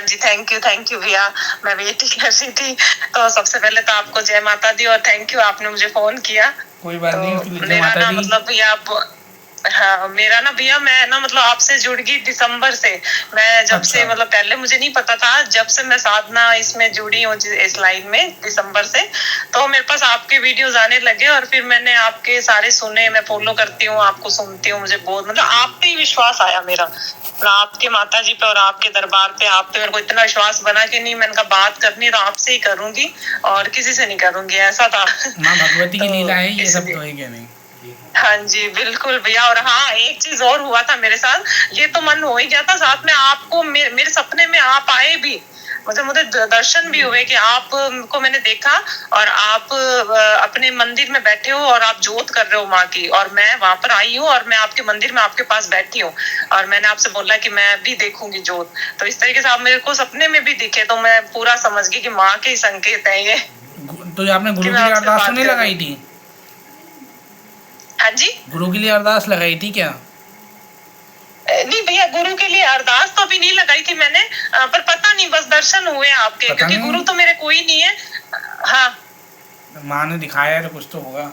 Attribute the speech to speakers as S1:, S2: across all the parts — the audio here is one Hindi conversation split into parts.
S1: जी, थैंक यू भैया। मैं वेट ही कर रही थी। तो सबसे पहले तो आपको जय माता दी और थैंक यू, आपने मुझे फ़ोन किया।
S2: कोई बात नहीं, उसके लिए
S1: तो
S2: जय
S1: मेरा
S2: माता
S1: ना
S2: दी।
S1: मतलब भैया आप हाँ, मेरा ना भैया मैं ना मतलब आपसे जुड़ गई दिसंबर से। मैं जब
S2: अच्छा।
S1: से मतलब पहले मुझे नहीं पता था, जब से मैं साधना इसमें जुड़ी हूँ इस लाइन में दिसंबर से, तो मेरे पास आपके वीडियोस आने लगे और फिर मैंने आपके सारे सुने। मैं फॉलो करती हूँ, आपको सुनती हूँ। मुझे बहुत मतलब आप पे ही विश्वास आया मेरा, मतलब आपके माता जी पे और आपके दरबार पे। आप पे मेरे को इतना विश्वास बना कि नहीं, मैंने कहा बात करनी तो आपसे ही करूंगी और किसी से नहीं करूंगी, ऐसा था।
S2: माँ भगवती की लीला
S1: तो
S2: है, ये सब तो
S1: इसलिए
S2: है क्या नहीं।
S1: हाँ जी, बिल्कुल भैया। और हाँ, एक चीज और हुआ था मेरे साथ, ये तो मन हो ही गया था साथ में। आपको मेरे सपने में आप आए भी, मतलब मुझे दर्शन भी हुए कि आप को मैंने देखा और आप अपने मंदिर में बैठे हो और आप जोत कर रहे हो माँ की, और मैं वहां पर आई हूँ और मैं आपके मंदिर में आपके पास बैठी हूँ और मैंने आपसे बोला कि मैं भी देखूंगी जोत। तो इस तरीके से आप मेरे को सपने में भी दिखे, तो मैं पूरा समझ गई कि माँ के ही संकेत है ये,
S2: तो ये आपने
S1: कि
S2: गुरु
S1: मैं
S2: के लिए
S1: आपसे
S2: अरदास तो
S1: बात
S2: नहीं
S1: कर रही
S2: लगाई
S1: हूँ।
S2: थी?
S1: हाँ जी।
S2: गुरु के लिए अरदास लगाई थी क्या?
S1: नहीं भैया, गुरु के लिए अरदास तो अभी नहीं लगाई थी मैंने, पर पता नहीं, बस दर्शन हुए आपके,
S2: पता
S1: क्योंकि
S2: नहीं,
S1: गुरु तो मेरे कोई नहीं है। हाँ,
S2: माँ ने दिखाया है तो कुछ तो होगा।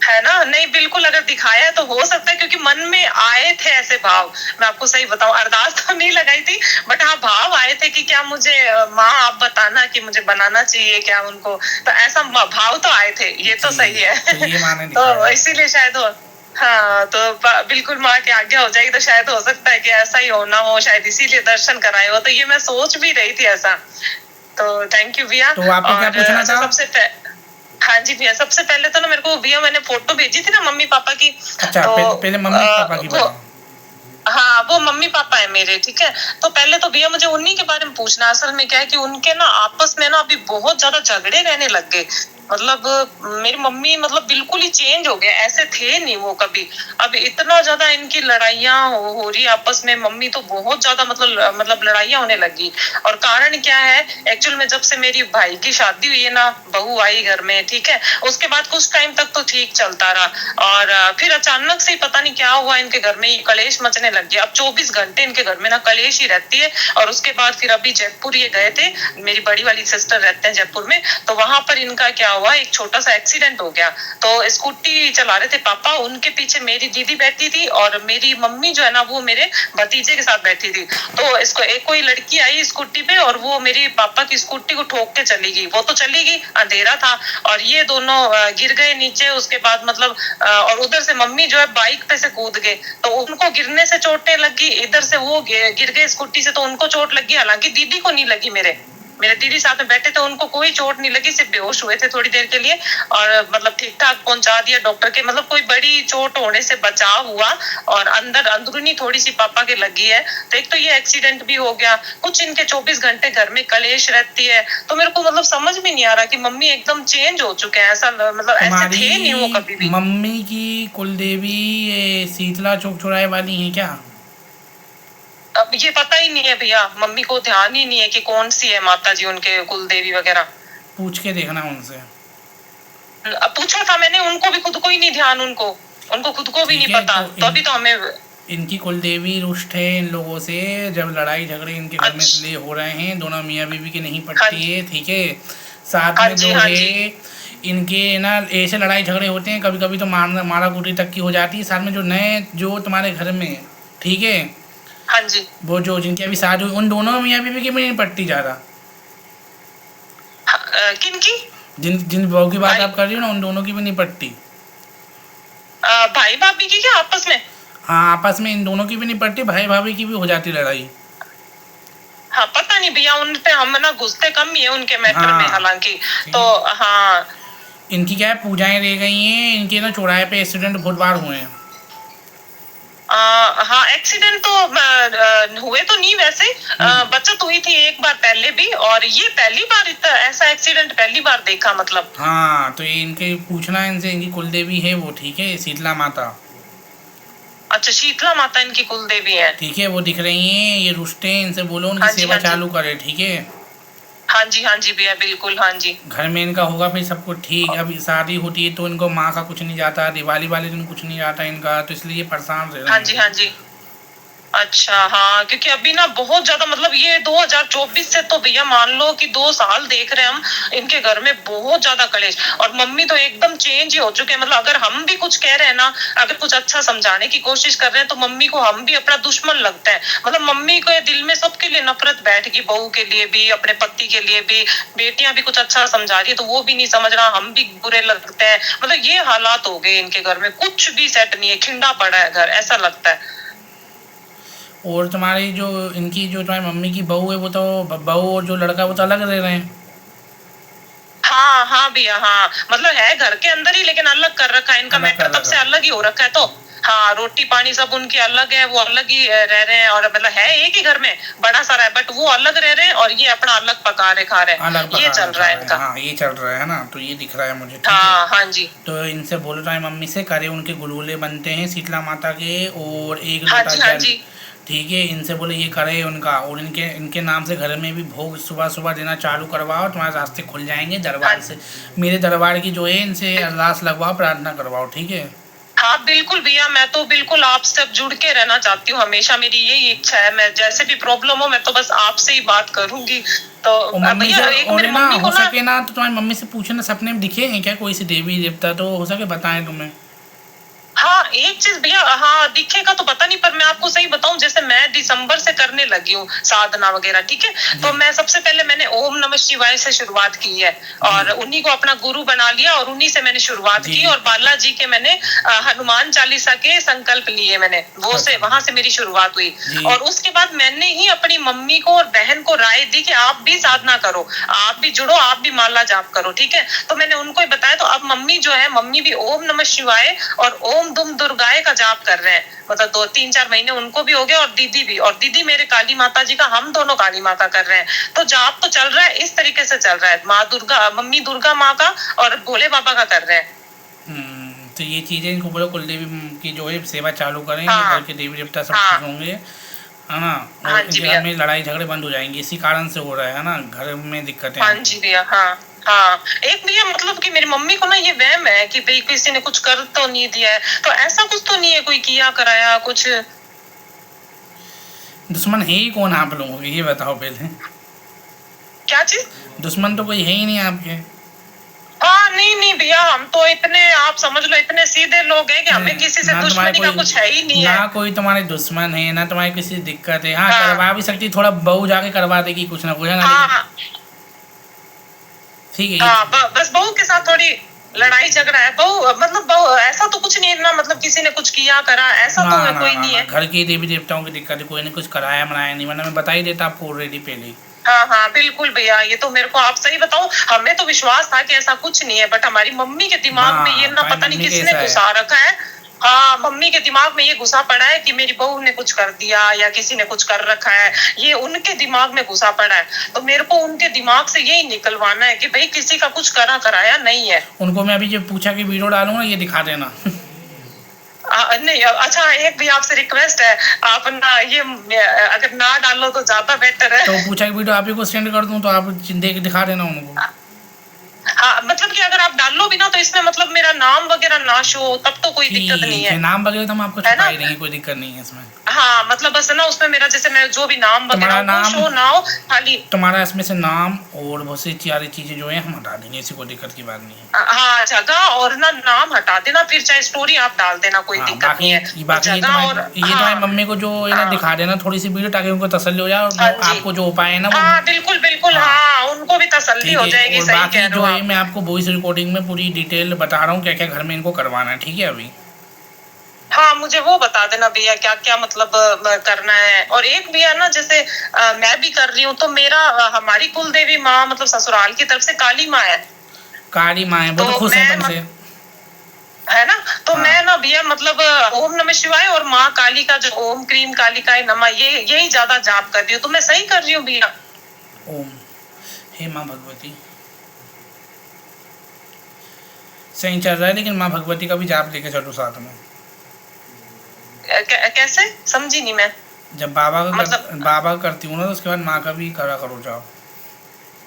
S1: है ना? नहीं, बिल्कुल अगर दिखाया है तो हो सकता है, क्योंकि मन में आए थे ऐसे भाव। मैं आपको सही बताऊं, अरदास तो नहीं लगाई थी, बट हाँ भाव आए थे कि क्या मुझे माँ आप बताना कि मुझे बनाना चाहिए क्या उनको, तो ऐसा भाव तो आए थे, ये तो
S2: जी,
S1: सही है।
S2: तो ये माँ ने दिखाया
S1: तो
S2: आपको।
S1: इसीलिए शायद हो। हाँ, तो बिल्कुल माँ की आज्ञा हो जाएगी तो शायद हो सकता है कि ऐसा ही होना हो, शायद इसीलिए दर्शन कराए हो। तो ये मैं सोच भी रही थी ऐसा। तो थैंक यू भैया।
S2: तो आपको क्या
S1: और
S2: पूछना
S1: अच्छा,
S2: था?
S1: हाँ जी भैया, सबसे पहले तो ना मेरे को भैया मैंने फोटो भेजी थी ना मम्मी पापा की।
S2: अच्छा,
S1: तो
S2: पहले मम्मी पापा की
S1: वो
S2: बताओ।
S1: हाँ, वो मम्मी पापा है मेरे, ठीक है। तो पहले तो भैया मुझे उन्हीं के बारे में पूछना है। असल में क्या है कि उनके ना आपस में ना अभी बहुत ज्यादा झगड़े रहने लग गए। मतलब मेरी मम्मी मतलब बिल्कुल ही चेंज हो गए, ऐसे थे नहीं वो कभी। अब इतना ज्यादा इनकी लड़ाइयाँ हो रही आपस में। मम्मी तो बहुत ज्यादा मतलब लड़ाइयाँ होने लगी। और कारण क्या है, एक्चुअल में जब से मेरी भाई की शादी हुई है ना, बहू आई घर में, ठीक है, उसके बाद कुछ टाइम तक तो ठीक चलता रहा और फिर अचानक से ही पता नहीं क्या हुआ, इनके घर में कलेश मचने लग गया। अब 24 घंटे इनके घर में ना कलेश ही रहती है। और उसके बाद फिर अभी जयपुर ये गए थे, मेरी बड़ी वाली सिस्टर रहते हैं जयपुर में, तो वहां पर इनका क्या हुआ, एक छोटा सा एक्सीडेंट हो गया। तो स्कूटी चला रहे थे पापा, उनके पीछे मेरी दीदी बैठी थी और मेरी मम्मी जो है ना वो मेरे भतीजे के साथ बैठी थी। तो इसको एक कोई लड़की आई स्कूटी पे और वो मेरी पापा की स्कूटी को ठोक के चली गई। वो तो चली गई, अंधेरा था, और ये दोनों गिर गए नीचे। उसके बाद मतलब और उधर से मम्मी जो है बाइक पे से कूद गए, तो उनको गिरने से चोटें लगी। इधर से वो गिर गए स्कूटी से, तो उनको चोट लगी। हालांकि दीदी को नहीं लगी, मेरे मेरे दीदी साथ में बैठे थे, उनको कोई चोट नहीं लगी, सिर्फ बेहोश हुए थे थोड़ी देर के लिए। और मतलब ठीक ठाक पहुंचा दिया डॉक्टर के, मतलब कोई बड़ी चोट होने से बचाव हुआ। और अंदर अंदरूनी थोड़ी सी पापा के लगी है। तो एक तो ये एक्सीडेंट भी हो गया, कुछ इनके 24 घंटे घर में कलेश रहती है। तो मेरे को मतलब समझ में नहीं आ रहा कि मम्मी एकदम चेंज हो चुके हैं, ऐसा मतलब ऐसे
S2: तुम्हारी
S1: थे नहीं वो कभी भी।
S2: मम्मी की कुलदेवी ये शीतला चौक चौराहे वाली है क्या?
S1: अब ये पता ही नहीं है भैया, मम्मी को ध्यान ही नहीं है कि कौन सी है माता जी उनके कुल देवी वगैरह।
S2: पूछ के देखना उनसे।
S1: अब पूछा था मैंने, उनको भी खुद को ही नहीं ध्यान, उनको उनको खुद को भी
S2: ठीक
S1: नहीं
S2: है,
S1: पता, तो अभी तो हमें।
S2: इनकी कुलदेवी रुष्ट है इन लोगों से। जब लड़ाई झगड़े इनके घर में
S1: अच्छा।
S2: इसलिए हो रहे हैं, दोनों मियाँ बीवी की नहीं
S1: हाँ
S2: पटती
S1: जी,
S2: है, ठीक है। साथ
S1: हाँ
S2: में
S1: जी,
S2: जो
S1: हाँ
S2: है
S1: जी,
S2: इनके ना ऐसे लड़ाई झगड़े होते हैं, कभी कभी तो मारना मारा कूटी तक की हो जाती है। साथ में जो नए जो तुम्हारे घर में, ठीक है,
S1: हाँ जी।
S2: वो जो जिनकी अभी शादी हुई उन दोनों मियाँ बीवी की भी नहीं पटती ज़्यादा।
S1: किन की?
S2: जिन जिन बहू की बात
S1: भाई,
S2: आप कर रही हो ना, उन दोनों की भी नहीं पटती।
S1: भाई भाभी की क्या आपस में?
S2: हाँ, आपस में इन दोनों की भी नहीं पटती, भाई भाभी की भी हो जाती लड़ाई।
S1: हाँ, पता नहीं भैया, उन पे हम ना घुसते कम ही है उनके मैटर में,
S2: हाँ,
S1: हालांकि।
S2: ठीक
S1: तो
S2: है।
S1: हाँ।
S2: इनकी क्या है, पूजाएं रह गई हैं इनके ना, चौराहे पे एक्सीडेंट बहुत बार हुए हैं।
S1: हाँ, एक्सीडेंट तो हुए तो नहीं वैसे। बचत हुई थी एक बार पहले भी, और ये पहली बार इतना ऐसा एक्सीडेंट पहली बार देखा, मतलब।
S2: हाँ, तो ये इनके पूछना इनसे, इनकी कुलदेवी है वो, ठीक है, शीतला माता।
S1: अच्छा, शीतला माता इनकी कुल देवी है।
S2: ठीक है, वो दिख रही हैं, ये रुष्ट हैं, इनसे बोलो उनकी
S1: हाँ जी,
S2: सेवा
S1: हाँ जी,
S2: चालू करे, ठीक है।
S1: हाँ जी, हाँ जी भैया, बिल्कुल, हाँ जी।
S2: घर में इनका होगा फिर सब कुछ ठीक। अभी शादी होती है तो इनको माँ का कुछ नहीं जाता, दिवाली वाले दिन कुछ नहीं जाता इनका, तो इसलिए ये परेशान रह रहे
S1: हाँ जी,
S2: हैं।
S1: हाँ जी। अच्छा, हाँ, क्योंकि अभी ना बहुत ज्यादा मतलब ये 2024 से तो भैया मान लो कि 2 साल देख रहे हैं हम, इनके घर में बहुत ज्यादा कलेश। और मम्मी तो एकदम चेंज ही हो चुके हैं। मतलब अगर हम भी कुछ कह रहे हैं ना, अगर कुछ अच्छा समझाने की कोशिश कर रहे हैं, तो मम्मी को हम भी अपना दुश्मन लगता है। मतलब मम्मी के दिल में सबके लिए नफरत बैठ गई, बहू के लिए भी, अपने पति के लिए भी। बेटियां भी कुछ अच्छा समझा रही है तो वो भी नहीं समझ रहा, हम भी बुरे लगते हैं। मतलब ये हालात हो गए इनके घर में, कुछ भी सेट नहीं है, खिंडा पड़ा है घर, ऐसा लगता है।
S2: और तुम्हारी जो इनकी जो तुम्हारी मम्मी की बहू है वो तो बहू और जो लड़का है वो तो अलग रह रहे हैं।
S1: हाँ हाँ भैया, हाँ, मतलब है घर के अंदर ही, लेकिन अलग कर रखा है इनका
S2: अलग
S1: मैटर,
S2: कर
S1: तब से
S2: रखा।
S1: अलग ही हो रखा है। तो हाँ, रोटी पानी सब उनके अलग है, वो अलग ही रह रहे हैं। और मतलब है एक ही घर में बड़ा सारा है, बट वो अलग रह रहे हैं और ये अपना अलग पका रहे खा रहे
S2: अलग
S1: हैं, ये
S2: पका
S1: चल
S2: रखा
S1: रहा है
S2: है,
S1: इनका।
S2: हाँ ये चल रहा है ना, तो ये दिख रहा है मुझे, ठीक है।
S1: हाँ हाँ जी।
S2: तो इनसे बोलो तुम्हारी मम्मी से करे उनके गुलगुले बनते हैं शीतला माता के, और एक
S1: हाँ
S2: लोटा
S1: जी, हाँ
S2: जल,
S1: जी।
S2: ठीक है। इनसे बोले ये करे उनका, और इनके इनके नाम से घर में भी भोग सुबह सुबह देना चालू करवाओ, तुम्हारे रास्ते खुल जाएंगे
S1: हाँ
S2: दरबार से। मेरे दरबार की जो है इनसे अरदास लगवाओ, प्रार्थना करवाओ, ठीक है।
S1: हाँ बिल्कुल भैया, मैं तो बिल्कुल आपसे अब जुड़ के रहना चाहती हूँ हमेशा, मेरी यही इच्छा है। मैं जैसे भी प्रॉब्लम हो, मैं तो बस आपसे ही बात करूंगी। तो
S2: और मम्मी से,
S1: भैया एक
S2: और
S1: मेरी
S2: है ना
S1: मम्मी
S2: हो
S1: को ना,
S2: सके ना तो तुम्हारी मम्मी से पूछना सपने में दिखे हैं क्या कोई सी देवी देवता, तो हो सके बताएं तुम्हें।
S1: हाँ एक चीज भैया, हाँ दिखेगा तो पता नहीं, पर मैं आपको सही बताऊं, जैसे मैं दिसंबर से करने लगी हूँ साधना वगैरह, ठीक है। तो मैं सबसे पहले मैंने ओम नमः शिवाय से शुरुआत की है, और उन्हीं को अपना गुरु बना लिया, और उन्हीं से मैंने शुरुआत
S2: जी।
S1: की। और बालाजी के मैंने हनुमान चालीसा के संकल्प लिए मैंने, वो से वहां से मेरी शुरुआत हुई।
S2: जी।
S1: और उसके बाद मैंने ही अपनी मम्मी को और बहन को राय दी कि आप भी साधना करो, आप भी जुड़ो, आप भी माला जाप करो, ठीक है। तो मैंने उनको ही बताया। तो अब मम्मी जो है, मम्मी भी ओम नमः शिवाय और ओम दुम दुर्गाए का जाप कर रहे हैं। मतलब 2-3-4 महीने उनको भी हो गया, और दीदी भी, और दीदी मेरे काली माता जी का, हम दोनों काली माँ का कर रहे हैं। तो जाप तो चल रहा है, इस तरीके से चल रहा है। माँ दुर्गा, मम्मी दुर्गा माँ का और भोले बाबा का कर रहे हैं।
S2: तो ये चीज़ें इनको बोलो कुल देवी की जो है सेवा चालू करें,
S1: हाँ
S2: घर के देवी देवता सब
S1: हाँ
S2: खुश होंगे, है ना।
S1: हाँ
S2: और
S1: जी
S2: इनके
S1: भैया।
S2: घर में लड़ाई झगड़े बंद हो जाएंगे, इसी कारण से हो रहा है ना, घर में दिक्कतें
S1: हाँ
S2: आती
S1: जी
S2: हैं।
S1: भैया, हाँ हाँ। एक भैया मतलब कि मेरी मम्मी को ना ये वहम है कि भाई किसी ने कुछ कर तो नहीं दिया है, तो ऐसा कुछ तो नहीं है, कोई किया कराया कुछ।
S2: दुश्मन है ही कौन आप लोगों के, ये बताओ पहले।
S1: क्या चीज?
S2: दुश्मन तो कोई है ही नहीं आपके।
S1: हाँ नहीं नहीं भैया, हम तो इतने, आप समझ लो इतने सीधे लोग हैं कि हमें किसी से
S2: ना तुम्हारे
S1: दुश्मनी का कुछ है ही नहीं
S2: ना
S1: है।
S2: कोई तुम्हारे दुश्मन है, ना तुम्हारी किसी दिक्कत है। हाँ,
S1: हाँ
S2: करवा भी सकती, थोड़ा बहू जाके करवा देगी कुछ ना कुछ, है ना,
S1: हाँ
S2: लेकिन
S1: हाँ
S2: ठीक है
S1: हाँ, बस बहू के साथ थोड़ी लड़ाई झगड़ा है। बहू मतलब बहू ऐसा तो कुछ नहीं है ना, मतलब किसी ने कुछ किया करा ऐसा तो
S2: ना ना
S1: कोई
S2: ना
S1: नहीं
S2: ना,
S1: है।
S2: घर के देवी देवताओं की दिक्कत है, कोई ने कुछ कराया मनाया नहीं, वरना मैं बता ही देता आपको ऑलरेडी पहले ही।
S1: हाँ हाँ बिल्कुल भैया, ये तो मेरे को आप सही बताओ, हमें तो विश्वास था कि ऐसा कुछ नहीं है, बट हमारी मम्मी के दिमाग में ये ना
S2: तुम्हारी
S1: पता नहीं
S2: मम्मी
S1: किसने
S2: कैसा है।
S1: घुसा रखा है। हाँ, मम्मी के दिमाग में ये घुसा पड़ा है कि मेरी बहू ने कुछ कर दिया या किसी ने कुछ कर रखा है, ये उनके दिमाग में घुसा पड़ा है। तो मेरे को उनके दिमाग से यही निकलवाना है कि भाई किसी का कुछ करा कराया नहीं है।
S2: उनको मैं अभी जो पूछा कि वीडियो डालूंगा ये दिखा देना।
S1: नहीं अच्छा, एक भी आपसे रिक्वेस्ट है, आप ना ये अगर ना डालो तो ज्यादा बेटर है।
S2: तो पूछा कि वीडियो आप ही को सेंड कर दूं तो आप देख दिखा देना उनको।
S1: हाँ मतलब कि अगर आप डाल लो भी ना, तो इसमें मतलब मेरा नाम वगैरह ना शो, तब तो कोई दिक्कत नहीं
S2: ठीक
S1: है।
S2: है, नाम वगैरह तो हम आपको
S1: है ना?
S2: छुपा ही देंगे, कोई दिक्कत नहीं है इसमें।
S1: हाँ मतलब बस ना, उसमें मेरा जैसे मैं जो भी नाम वगैरह
S2: तुम्हारा
S1: वो
S2: नाम,
S1: शो ना हो खाली।
S2: तुम्हारा इसमें से नाम और बहुत सी सारी चीजें जो है हम हटा देंगे, ऐसी कोई दिक्कत की बात नहीं है।
S1: हाँ, जगह और ना नाम हटा देना, फिर चाहे स्टोरी आप डाल देना, कोई
S2: हाँ,
S1: दिक्कत नहीं है।
S2: बाकी ये
S1: जगह और
S2: तुम्हारी मम्मी को जो है ना
S1: हाँ।
S2: दिखा देना थोड़ी सी वीडियो, ताकि उनको तसल्ली हो जाए, और
S1: हाँ
S2: जो
S1: जी।
S2: आपको जो उपाय है ना वो।
S1: हाँ बिल्कुल बिल्कुल,
S2: हाँ।
S1: हाँ उनको भी तसल्ली
S2: ठीक
S1: हो
S2: है,
S1: जाएगी,
S2: और
S1: सही
S2: बाकी
S1: कह रहे
S2: जो
S1: हो
S2: है
S1: आप।
S2: मैं आपको वॉइस रिकॉर्डिंग में पूरी डिटेल बता रहा हूँ क्या क्या घर में इनको करवाना है, ठीक है अभी।
S1: हाँ मुझे वो बता देना भैया क्या क्या मतलब करना है। और एक भैया ना, जैसे मैं भी कर रही हूँ, तो मेरा हमारी कुल देवी माँ मतलब ससुराल की तरफ से काली माँ है।
S2: काली माँ है, वो तो खुश है तुमसे,
S1: है ना। तो
S2: हाँ।
S1: मैं ना भैया मतलब ओम नमः शिवाय और माँ काली का जो ओम क्रीम कालिकाय नमः, ये यही ज्यादा जाप कर रही हूँ। तो मैं सही कर रही हूँ भैया?
S2: ओम हे माँ भगवती, सही चल रहा है, लेकिन माँ भगवती का भी जाप लेके चलो साथ में।
S1: कैसे समझी नहीं मैं?
S2: जब बाबा का
S1: मतलब
S2: बाबा करती हूँ ना, तो उसके बाद माँ का भी करा करो जाओ।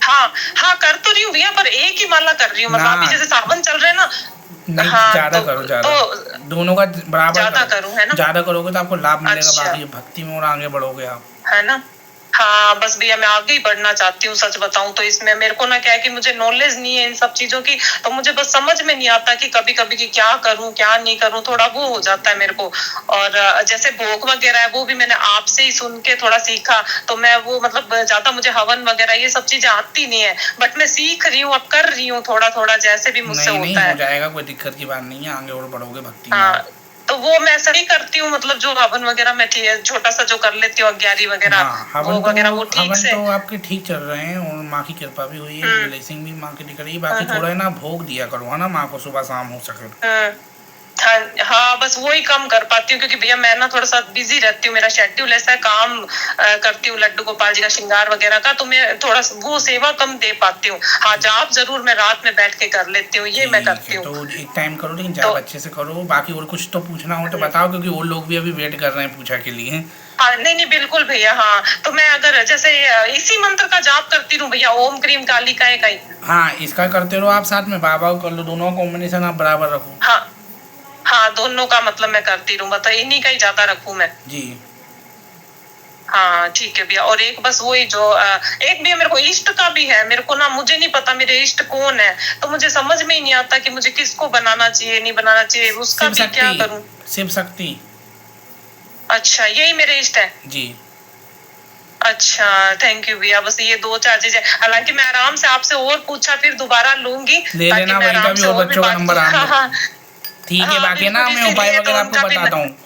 S1: हाँ हाँ कर तो रही हूँ भैया, पर एक ही माला कर रही हूँ। मतलब
S2: ना।
S1: अभी जैसे सावन चल रहे हैं ना,
S2: नहीं,
S1: हाँ
S2: ज्यादा करो, ज्यादा।
S1: तो
S2: दोनों का बराबर
S1: ज्यादा
S2: करो।
S1: करूं है ना?
S2: ज्यादा करोगे तो आपको लाभ मिलेगा,
S1: अच्छा।
S2: बाकी भक्ति में और आगे बढ़ोगे आप।
S1: है ना? हाँ बस भैया मैं आगे ही बढ़ना चाहती हूँ, सच बताऊं तो इसमें मेरे को ना क्या है कि मुझे नॉलेज नहीं है इन सब चीजों की, तो मुझे बस समझ में नहीं आता कि कभी कभी कि क्या करूं क्या नहीं करूं, थोड़ा वो हो जाता है मेरे को। और जैसे भोग वगैरह है वो भी मैंने आपसे ही सुन के थोड़ा सीखा, तो मैं वो मतलब ज्यादा मुझे हवन वगैरह ये सब चीजें आती नहीं है, बट मैं सीख रही हूँ, अब कर रही हूँ थोड़ा थोड़ा जैसे भी मुझसे
S2: नहीं नहीं,
S1: होता
S2: हो
S1: है।
S2: जाएगा, कोई दिक्कत की बात नहीं है, आगे और बढ़ोगे भक्ति में
S1: हाँ
S2: आप।
S1: तो वो मैं सही करती हूँ, मतलब जो हवन वगैरह मैं छोटा सा जो कर लेती हूँ, अग्यारी वगैरह,
S2: हाँ,
S1: भोग वगैरह वो ठीक
S2: हवन
S1: से।
S2: तो आपके ठीक चल रहे हैं, और माँ की कृपा भी हुई है,
S1: हम्म।
S2: ब्लेसिंग भी माँ की दिख रही है। बाकी थोड़ा है ना, भोग दिया करो है ना माँ को, सुबह शाम हो सके।
S1: हाँ हाँ हाँ, बस वही कम कर पाती हूँ क्योंकि भैया मैं ना थोड़ा सा बिजी रहती हूँ, मेरा शेड्यूल ऐसा है, काम करती हूँ लड्डू गोपाल जी का श्रृंगार वगैरह का, तो मैं थोड़ा वो सेवा कम दे पाती हूँ। हाँ जाप जरूर मैं रात में बैठ के कर लेती हूँ, ये मैं
S2: ठीक
S1: करती
S2: है,
S1: हूँ।
S2: तो एक टाइम करो, लेकिन
S1: तो
S2: जाप अच्छे से करो। बाकी और कुछ तो पूछना हो तो बताओ, क्योंकि वो लोग भी अभी वेट कर रहे हैं पूछा के लिए।
S1: हाँ नहीं नहीं बिल्कुल भैया। हाँ तो मैं अगर जैसे इसी मंत्र का जाप करती हूँ भैया, ओम क्रीम काली काय काय।
S2: हाँ, इसका करते रहो आप, साथ में बाबा को कर लो, दोनों का कॉम्बिनेशन आप बराबर रखो।
S1: हाँ हाँ दोनों का मतलब मैं करती रहूँ, मतलब इन्हीं का ही ज्यादा रखूँ मैं।
S2: जी।
S1: हाँ ठीक है भैया। और एक बस वही जो एक भैया मेरे को इष्ट का भी है, मेरे को ना मुझे नहीं पता मेरे इष्ट कौन है, तो मुझे समझ में ही नहीं आता कि मुझे किसको बनाना चाहिए नहीं बनाना चाहिए, उसका
S2: शिव
S1: भी क्या
S2: शक्ति,
S1: करूं?
S2: शिव शक्ति।
S1: अच्छा यही मेरे इष्ट है।
S2: जी।
S1: अच्छा थैंक यू भैया, बस ये दो चार चीजें, हालांकि मैं आराम से आपसे और पूछा फिर दोबारा लूंगी,
S2: ले
S1: ताकि
S2: लेना,
S1: मैं
S2: वहीं का
S1: आराम
S2: भी
S1: से
S2: और
S1: और भी
S2: बच्चों का
S1: बात
S2: नंबर आन
S1: हाँ
S2: दो।
S1: हाँ
S2: ठीक है,
S1: हाँ
S2: बाकी है ना,
S1: बिल्कुल,
S2: मैं उपाय
S1: इसीलिए तो
S2: वगैरह आपको
S1: उनका भी
S2: बताता हूँ।